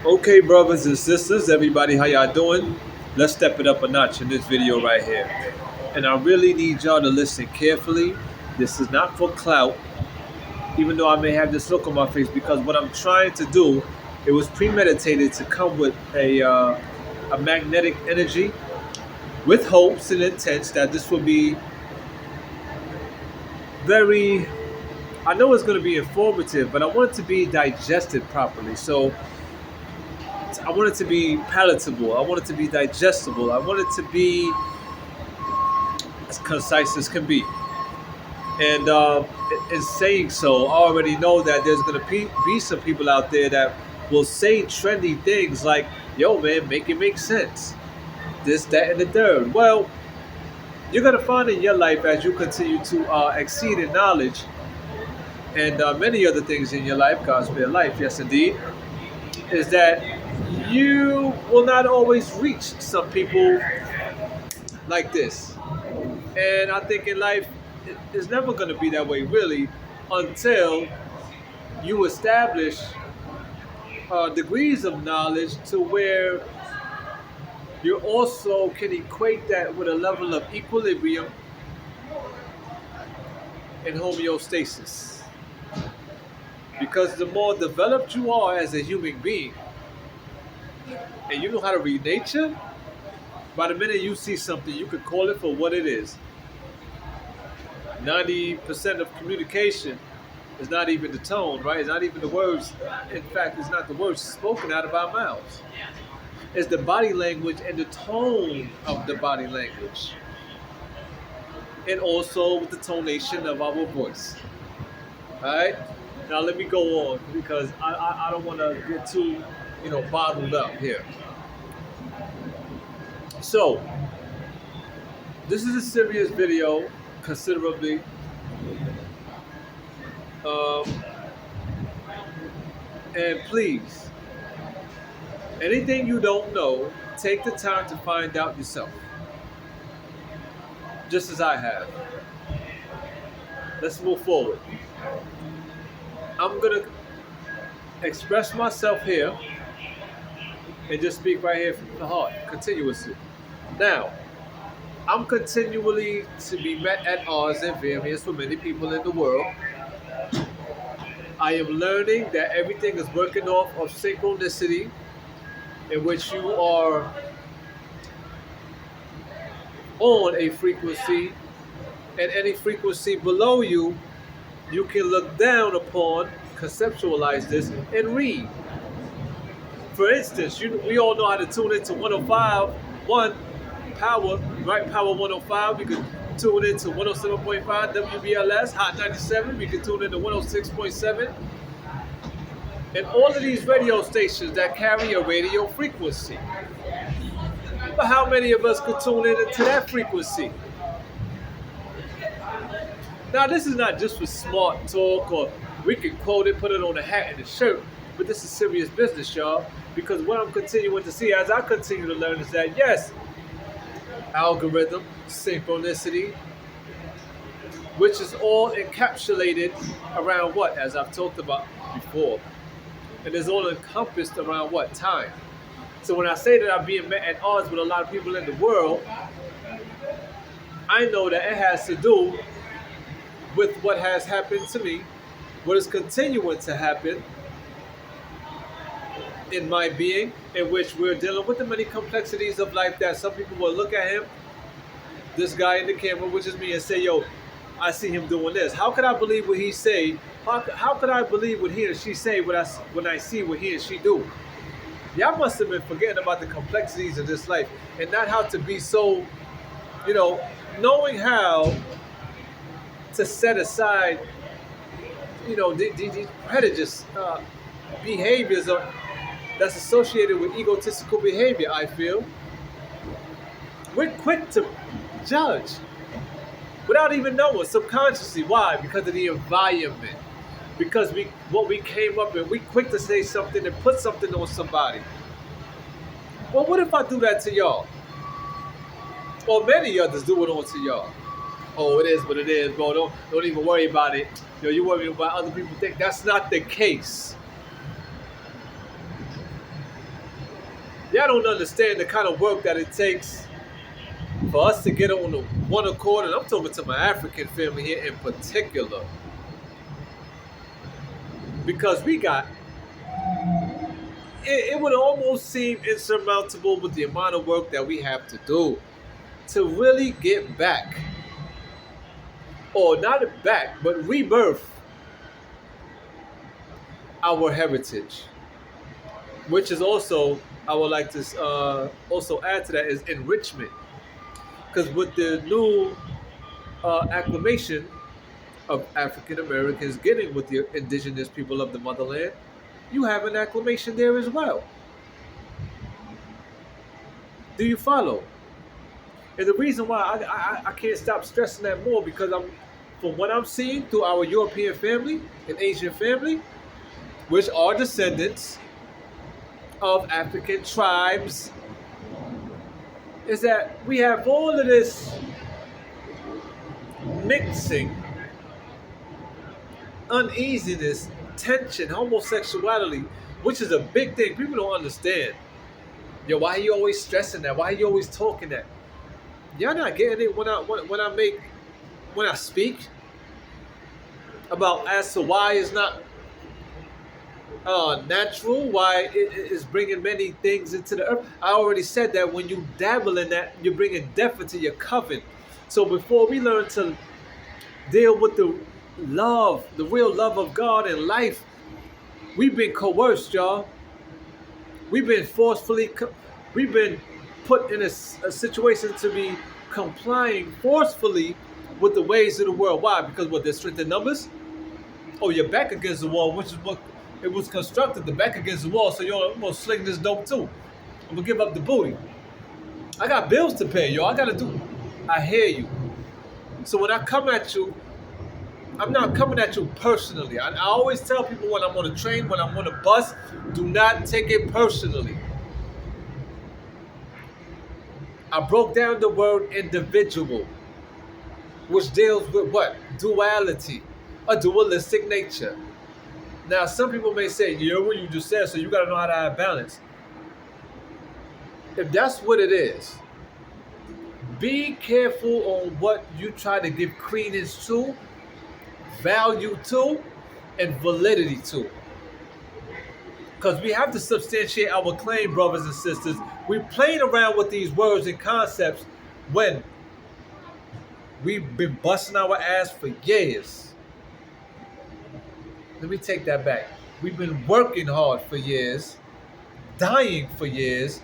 Okay, brothers and sisters, everybody, how y'all doing? Let's step it up a notch in this video right here. And I really need y'all to listen carefully. This is not for clout, even though I may have this look on my face, because what I'm trying to do, it was premeditated to come with a magnetic energy with hopes and intents that this will be very, I know it's going to be informative, but I want it to be digested properly. So I want it to be palatable. I want it to be digestible. I want it to be as concise as can be. And in saying so, I already know that there's going to be some people out there that will say trendy things like, yo, man, make it make sense. This, that, and the third. Well, you're going to find in your life as you continue to exceed in knowledge and many other things in your life, God's way of life, yes, indeed, is that you will not always reach some people like this. And I think in life, it's never going to be that way, really, until you establish degrees of knowledge to where you also can equate that with a level of equilibrium and homeostasis. Because the more developed you are as a human being, and you know how to read nature, by the minute you see something, you could call it for what it is. 90% of communication is not even the tone, right? It's not even the words. In fact, it's not the words spoken out of our mouths. It's the body language and the tone of the body language. And also with the tonation of our voice. All right? Now let me go on because I don't want to get too, bottled up here. So, this is a serious video, considerably. Um, and please, anything you don't know, take the time to find out yourself. Just as I have. Let's move forward. I'm going to express myself here and just speak right here from the heart, continuously. Now, I'm continually to be met at odds and variance with many people in the world. I am learning that everything is working off of synchronicity, in which you are on a frequency, and any frequency below you, you can look down upon, conceptualize this, and read. For instance, we all know how to tune into 105.1 power, right? Power 105. We could tune into 107.5 WBLS, Hot 97. We could tune into 106.7. And all of these radio stations that carry a radio frequency. But how many of us could tune into that frequency? Now, this is not just for smart talk or we can quote it, put it on a hat and a shirt, but this is serious business, y'all. Because what I'm continuing to see as I continue to learn is that, yes, algorithm, synchronicity, which is all encapsulated around what, as I've talked about before. And is all encompassed around what? Time. So when I say that I'm being met at odds with a lot of people in the world, I know that it has to do with what has happened to me, what is continuing to happen in my being, in which we're dealing with the many complexities of life that some people will look at him, this guy in the camera, which is me, and say, yo, I see him doing this. How could I believe what he say? How could I believe what he or she say when I see what he and she do? Y'all must have been forgetting about the complexities of this life and not how to be so, knowing how to set aside, these prejudice behaviors that's associated with egotistical behavior, I feel. We're quick to judge without even knowing, subconsciously. Why? Because of the environment. Because what we came up with, we quick to say something and put something on somebody. Well, what if I do that to y'all? Or many others do it on to y'all. Oh, it is what it is, bro. Don't even worry about it. You worry about other people think. That's not the case. Y'all don't understand the kind of work that it takes for us to get on the one accord, and I'm talking to my African family here in particular, because we got it would almost seem insurmountable with the amount of work that we have to do to really get back, or not back, but rebirth our heritage, which is also, I would like to also add to that, is enrichment. Because with the new acclamation of African Americans getting with the indigenous people of the motherland, you have an acclamation there as well. Do you follow? And the reason why I can't stop stressing that more, because from what I'm seeing through our European family and Asian family, which are descendants of African tribes, is that we have all of this mixing, uneasiness, tension, homosexuality, which is a big thing. People don't understand. Yo, why are you always stressing that? Why are you always talking that? Y'all not getting it when I speak about as to why it's not natural, why it is bringing many things into the earth. I already said that when you dabble in that, you're bringing death into your coven. So before we learn to deal with the love, the real love of God in life, we've been coerced, y'all. We've been we've been put in a situation to be complying forcefully with the ways of the world. Why? Because what, there's strength in numbers? Oh, you're back against the wall, which is what it was constructed, the back against the wall. So, yo, I'm gonna sling this dope too. I'm gonna give up the booty. I got bills to pay, yo. I gotta do. I hear you. So when I come at you, I'm not coming at you personally. I always tell people when I'm on a train, when I'm on a bus, do not take it personally. I broke down the word individual, which deals with what? Duality, a dualistic nature. Now, some people may say, yeah, what you just said, so you got to know how to have balance. If that's what it is, be careful on what you try to give credence to, value to, and validity to. Because we have to substantiate our claim, brothers and sisters. We're playing around with these words and concepts when we've been busting our ass for years. Let me take that back. We've been working hard for years, dying for years,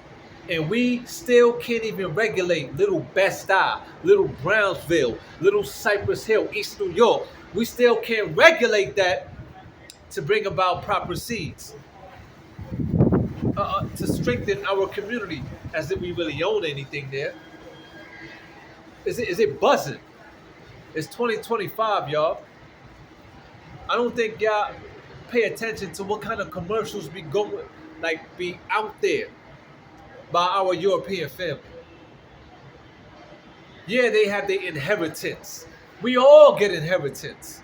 and we still can't even regulate little Bed-Stuy, little Brownsville, little Cypress Hill, East New York. We still can't regulate that to bring about proper seeds, to strengthen our community, as if we really own anything there. Is it buzzing? It's 2025, y'all. I don't think y'all pay attention to what kind of commercials be out there by our European family. Yeah, they have their inheritance. We all get inheritance.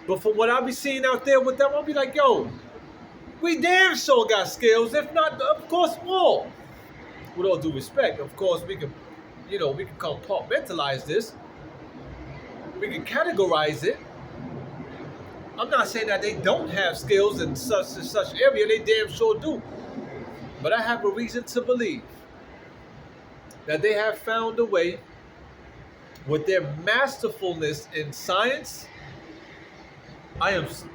But from what I be seeing out there with them, I'll be like, yo, we damn sure got skills, if not, of course, more. With all due respect, of course, we can compartmentalize this. We can categorize it. I'm not saying that they don't have skills in such and such area. They damn sure do. But I have a reason to believe that they have found a way, with their masterfulness in science.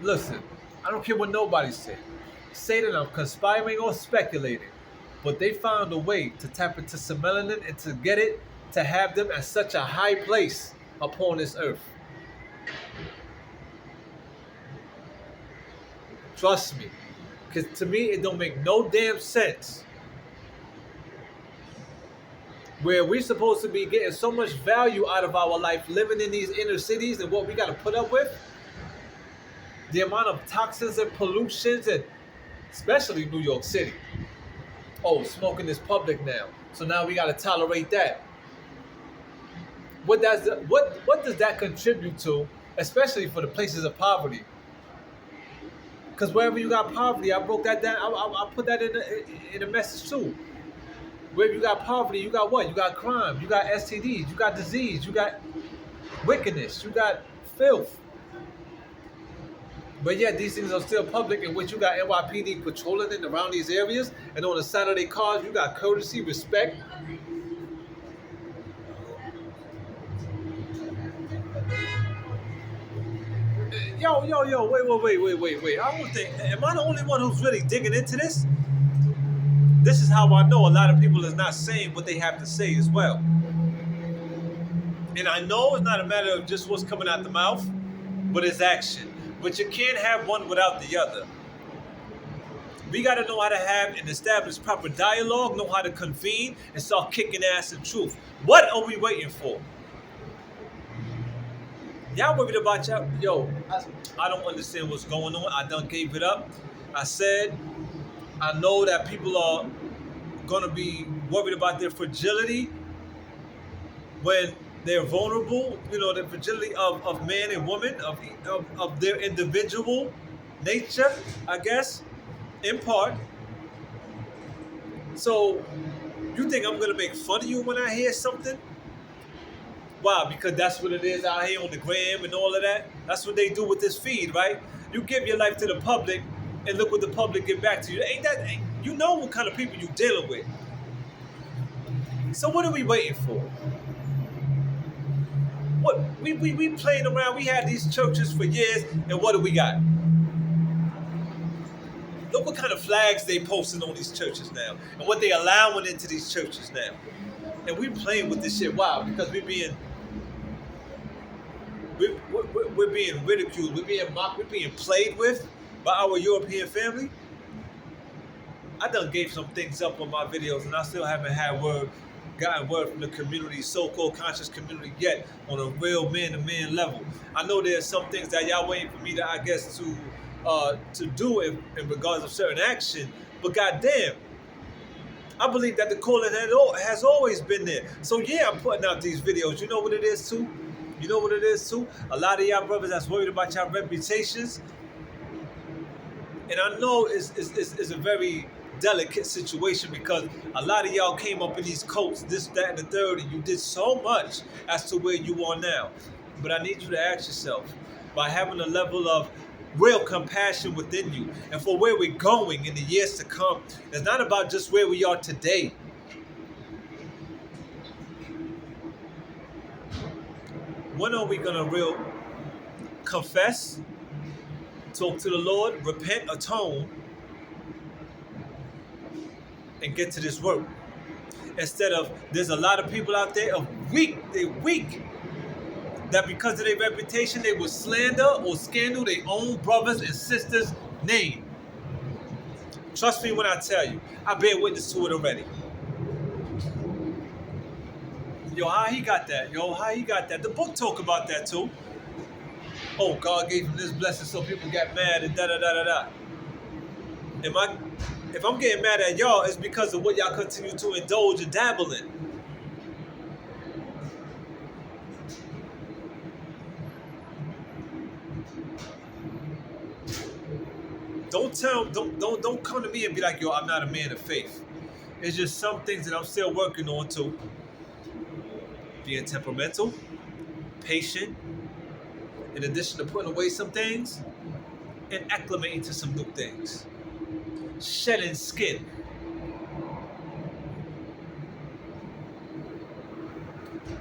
Listen, I don't care what nobody say that I'm conspiring or speculating, but they found a way to tap into some melanin and to get it to have them at such a high place upon this earth. Trust me, because to me it don't make no damn sense where we're supposed to be getting so much value out of our life living in these inner cities, and what we got to put up with, the amount of toxins and pollutions, and especially New York City. Oh, smoking is public now, so now we got to tolerate that. What does that contribute to, especially for the places of poverty? Because wherever you got poverty, I broke that down. I put that in the message too. Wherever you got poverty, you got what? You got crime, you got STDs, you got disease, you got wickedness, you got filth. But yet these things are still public, in which you got NYPD patrolling in around these areas, and on the side of their cars, you got courtesy, respect. Wait. I don't think. Am I the only one who's really digging into this? This is how I know a lot of people is not saying what they have to say as well. And I know it's not a matter of just what's coming out the mouth, but it's action. But you can't have one without the other. We got to know how to have and establish proper dialogue, know how to convene, and start kicking ass in truth. What are we waiting for? Y'all worried about y'all? Yo, I don't understand what's going on. I done gave it up. I said, I know that people are going to be worried about their fragility when they're vulnerable, the fragility of man and woman, of their individual nature, I guess, in part. So, you think I'm going to make fun of you when I hear something? Why? Because that's what it is out here on the gram and all of that. That's what they do with this feed, right? You give your life to the public, and look what the public give back to you. You know what kind of people you dealing with. So what are we waiting for? What we playing around. We had these churches for years, and what do we got? Look what kind of flags they posting on these churches now, and what they allowing into these churches now. And we playing with this shit. Why? Because we're being ridiculed, we're being mocked, we're being played with by our European family. I done gave some things up on my videos, and I still haven't gotten word from the community, so-called conscious community yet, on a real man-to-man level. I know there's some things that y'all waiting for me to, I guess, to do in regards of certain action, but goddamn, I believe that the calling has always been there. So yeah, I'm putting out these videos. You know what it is too? A lot of y'all brothers that's worried about y'all reputations. And I know it's a very delicate situation, because a lot of y'all came up in these cults, this, that, and the third, and you did so much as to where you are now. But I need you to ask yourself, by having a level of real compassion within you, and for where we're going in the years to come, it's not about just where we are today. When are we gonna real confess, talk to the Lord, repent, atone, and get to this work? Instead of, there's a lot of people out there they're weak, that because of their reputation, they will slander or scandal their own brothers and sisters' name. Trust me when I tell you, I bear witness to it already. Yo, how he got that? The book talk about that too. Oh, God gave him this blessing so people got mad and da-da-da-da-da. If I'm getting mad at y'all, it's because of what y'all continue to indulge and dabble in. Don't come to me and be like, yo, I'm not a man of faith. It's just some things that I'm still working on too. Being temperamental, patient, in addition to putting away some things, and acclimating to some new things. Shedding skin.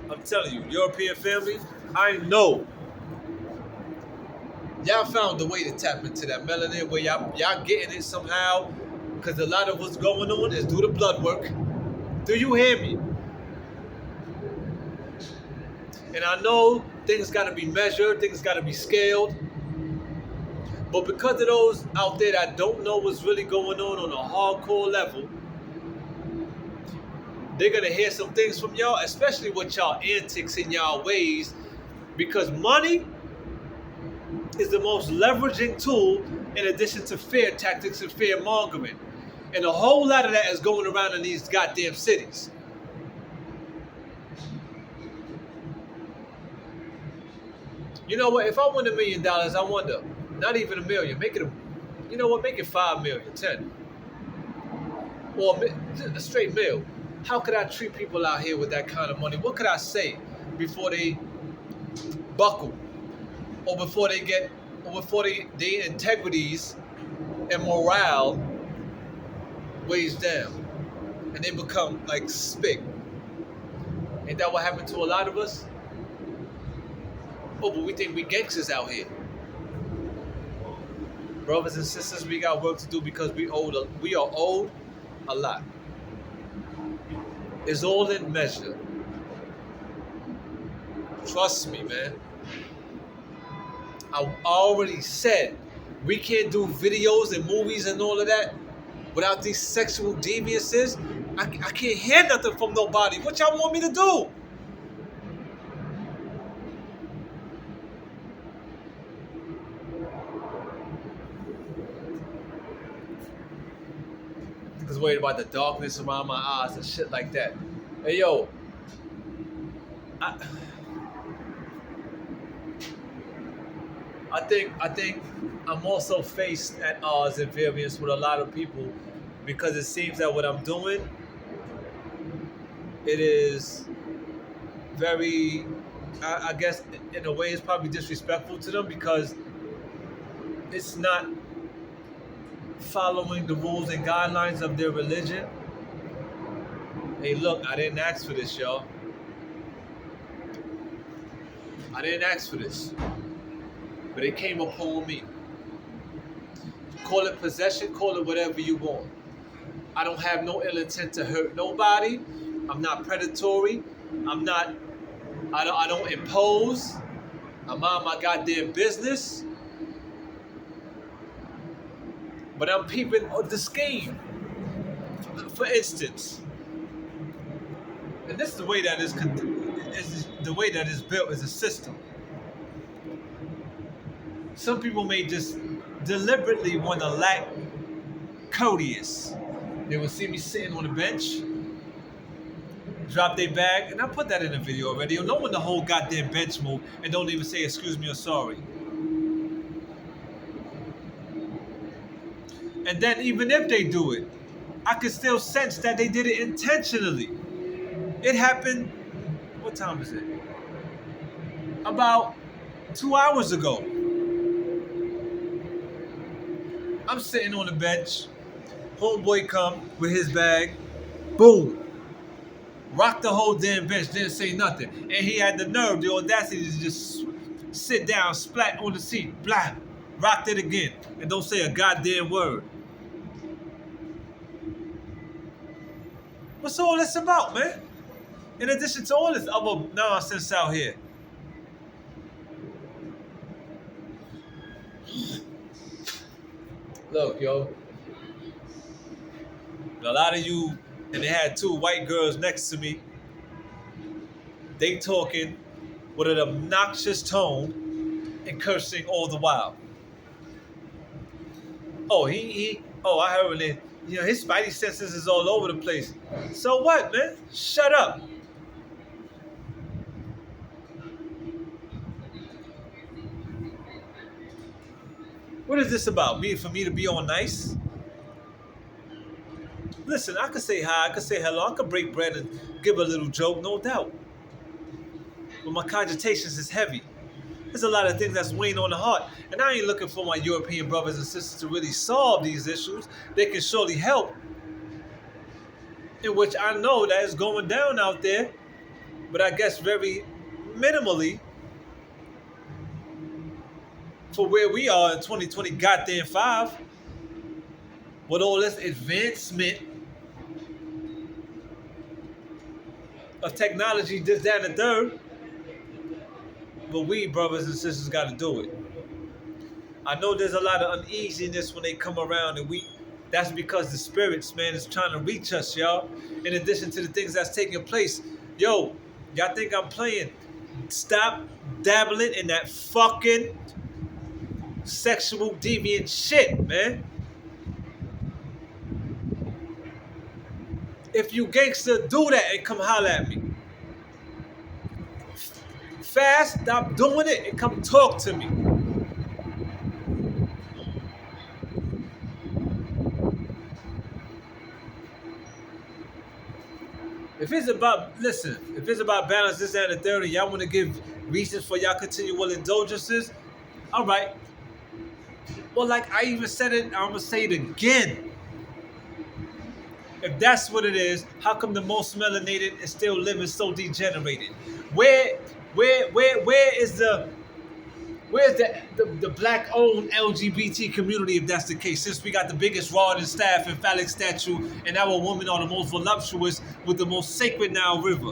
I'm telling you, European family, I know y'all found a way to tap into that melanin, where y'all getting it somehow, because a lot of what's going on is do the blood work. Do you hear me? And I know things got to be measured, things got to be scaled. But because of those out there that don't know what's really going on a hardcore level, they're going to hear some things from y'all, especially with y'all antics and y'all ways, because money is the most leveraging tool, in addition to fear tactics and fear mongering. And a whole lot of that is going around in these goddamn cities. You know what? If I win $1 million, I wonder, not even a million, make it You know what? Make it 5 million, 10, or a straight meal. How could I treat people out here with that kind of money? What could I say before they buckle, or before they get, or before their integrities and morale weighs down, and they become like spick? Ain't that what happened to a lot of us? Oh, but we think we gangsters out here. Brothers and sisters, we got work to do because we are owed a lot. It's all in measure. Trust me, man. I already said we can't do videos and movies and all of that without these sexual deviances. I can't hear nothing from nobody. What y'all want me to do? Niggas worried about the darkness around my eyes and shit like that. Hey, yo. I think I'm also faced at odds and variance with a lot of people because it seems that what I'm doing, it is very, I guess in a way it's probably disrespectful to them because it's not following the rules and guidelines of their religion. Hey, look, I didn't ask for this, y'all. I didn't ask for this, but it came upon me. Call it possession, call it whatever you want. I don't have no ill intent to hurt nobody. I'm not predatory. I don't impose. I mind my goddamn business. But I'm peeping the scheme. For instance, and this is the way that is the way that is built as a system. Some people may just deliberately want to lack courteous. They will see me sitting on the bench, drop their bag, and I put that in the video already. No one the whole goddamn bench move and don't even say excuse me or sorry. And then even if they do it, I can still sense that they did it intentionally. It happened, what time is it? About 2 hours ago. I'm sitting on the bench. Homeboy come with his bag. Boom. Rocked the whole damn bench. Didn't say nothing. And he had the nerve, the audacity to just sit down, splat on the seat. Blah. Rocked it again. And don't say a goddamn word. What's all this about, man? In addition to all this other nonsense out here. Look, yo. A lot of you, and they had two white girls next to me. They talking with an obnoxious tone and cursing all the while. Oh, I heard it. You know, his spidey senses is all over the place. So what, man? Shut up. What is this about? For me to be all nice? Listen, I could say hi, I could say hello, I could break bread and give a little joke, no doubt. But my cogitations is heavy. There's a lot of things that's weighing on the heart. And I ain't looking for my European brothers and sisters to really solve these issues. They can surely help. In which I know that is going down out there. But I guess very minimally for where we are in 2020 goddamn 5. With all this advancement of technology, this, that, and the third. But we, brothers and sisters, got to do it. I know there's a lot of uneasiness when they come around, and that's because the spirits, man, is trying to reach us, y'all. In addition to the things that's taking place. Yo, y'all think I'm playing? Stop dabbling in that fucking sexual deviant shit, man. If you gangster, do that and come holler at me. Fast, stop doing it and come talk to me. If it's about, listen, if it's about balance, this, that, and the third, and y'all want to give reasons for y'all continual indulgences, all right. Well, like I even said it, I'm gonna say it again. If that's what it is, how come the most melanated is still living so degenerated? Where, where is the where's the black owned LGBT community if that's the case? Since we got the biggest rod and staff and phallic statue, and our women are the most voluptuous with the most sacred Nile River,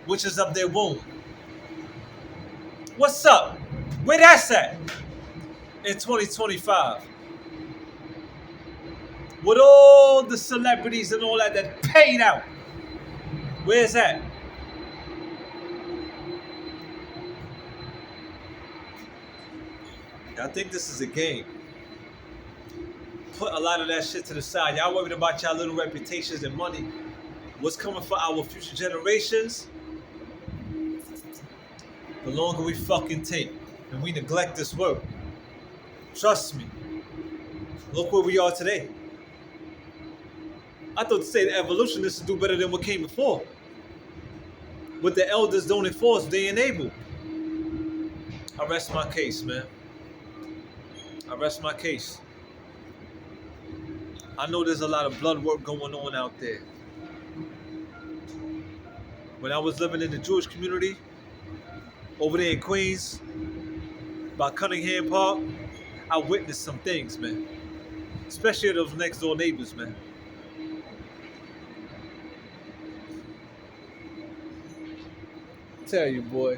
which is of their womb. What's up? Where that's at in 2025? With all the celebrities and all that that paid out. Where's that? I think this is a game. Put a lot of that shit to the side. Y'all worried about y'all little reputations and money. What's coming for our future generations? The longer we fucking take and we neglect this work. Trust me. Look where we are today. I thought to say the evolutionists do better than what came before. What the elders don't enforce, they enable. I rest my case, man. I rest my case. I know there's a lot of blood work going on out there. When I was living in the Jewish community, over there in Queens, by Cunningham Park, I witnessed some things, man. Especially those next door neighbors, man. I tell you, boy,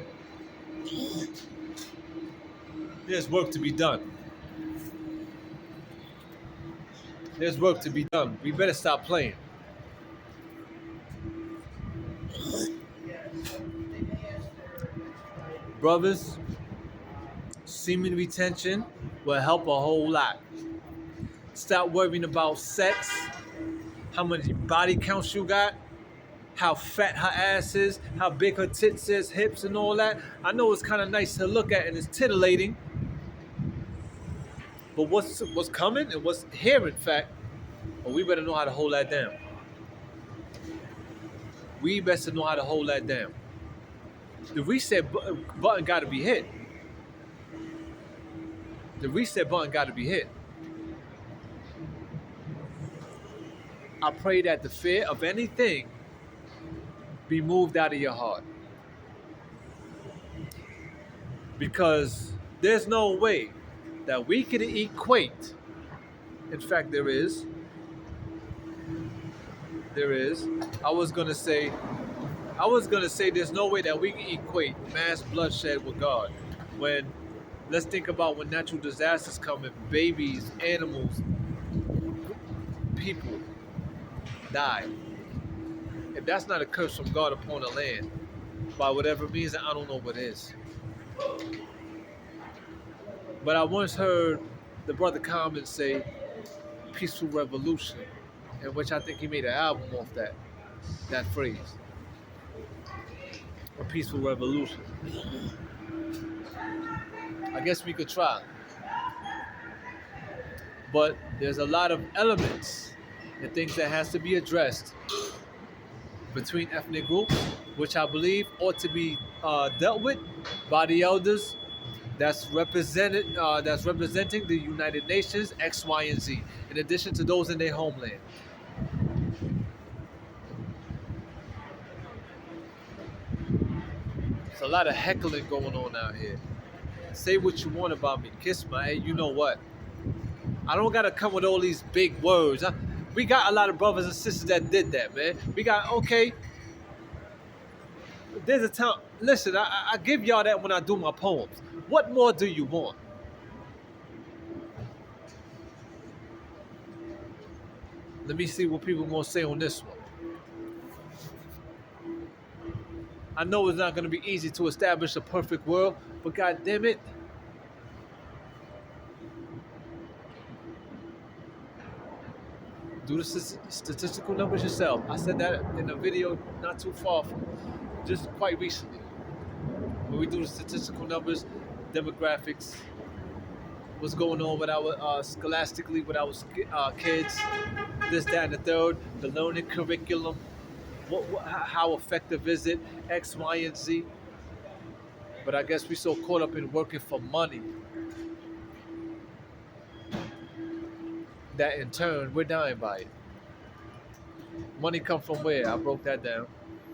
there's work to be done. There's work to be done. We better stop playing. Brothers, semen retention will help a whole lot. Stop worrying about sex, how many body counts you got, how fat her ass is, how big her tits is, hips and all that. I know it's kind of nice to look at and it's titillating. But what's coming and what's here, in fact, well, we better know how to hold that down. We better know how to hold that down. The reset button got to be hit. The reset button got to be hit. I pray that the fear of anything be moved out of your heart. Because there's no way that we can equate. In fact, there is. I was gonna say there's no way that we can equate mass bloodshed with God. When, let's think about when natural disasters come and babies, animals, people die. If that's not a curse from God upon the land, by whatever means, I don't know what is. But I once heard the brother Common say, peaceful revolution, in which I think he made an album off that phrase. A peaceful revolution. I guess we could try. But there's a lot of elements and things that has to be addressed between ethnic groups, which I believe ought to be dealt with by the elders that's representing the United Nations, X, Y, and Z, in addition to those in their homeland. There's a lot of heckling going on out here. Say what you want about me, kiss my, hey, you know what? I don't gotta come with all these big words. We got a lot of brothers and sisters that did that, man. We got, okay, there's a time, listen, I give y'all that when I do my poems. What more do you want? Let me see what people are gonna say on this one. I know it's not gonna be easy to establish a perfect world, but god damn it, do the statistical numbers yourself. I said that in a video not too far from, just quite recently. When we do the statistical numbers, demographics, what's going on with our scholastically with our kids, this, that, and the third, the learning curriculum, How effective is it? X, Y, and Z. But I guess we so caught up in working for money that in turn we're dying by it. Money come from where? I broke that down.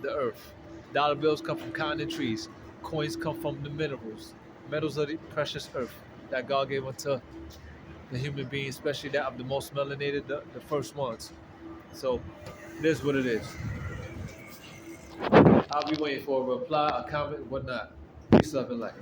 The earth. Dollar bills come from cotton and trees. Coins come from the minerals. Metals are the precious earth that God gave unto the human being, especially that of the most melanated, the first ones. So it is what it is. I'll be waiting for a reply, a comment, whatnot. Peace, love, and light.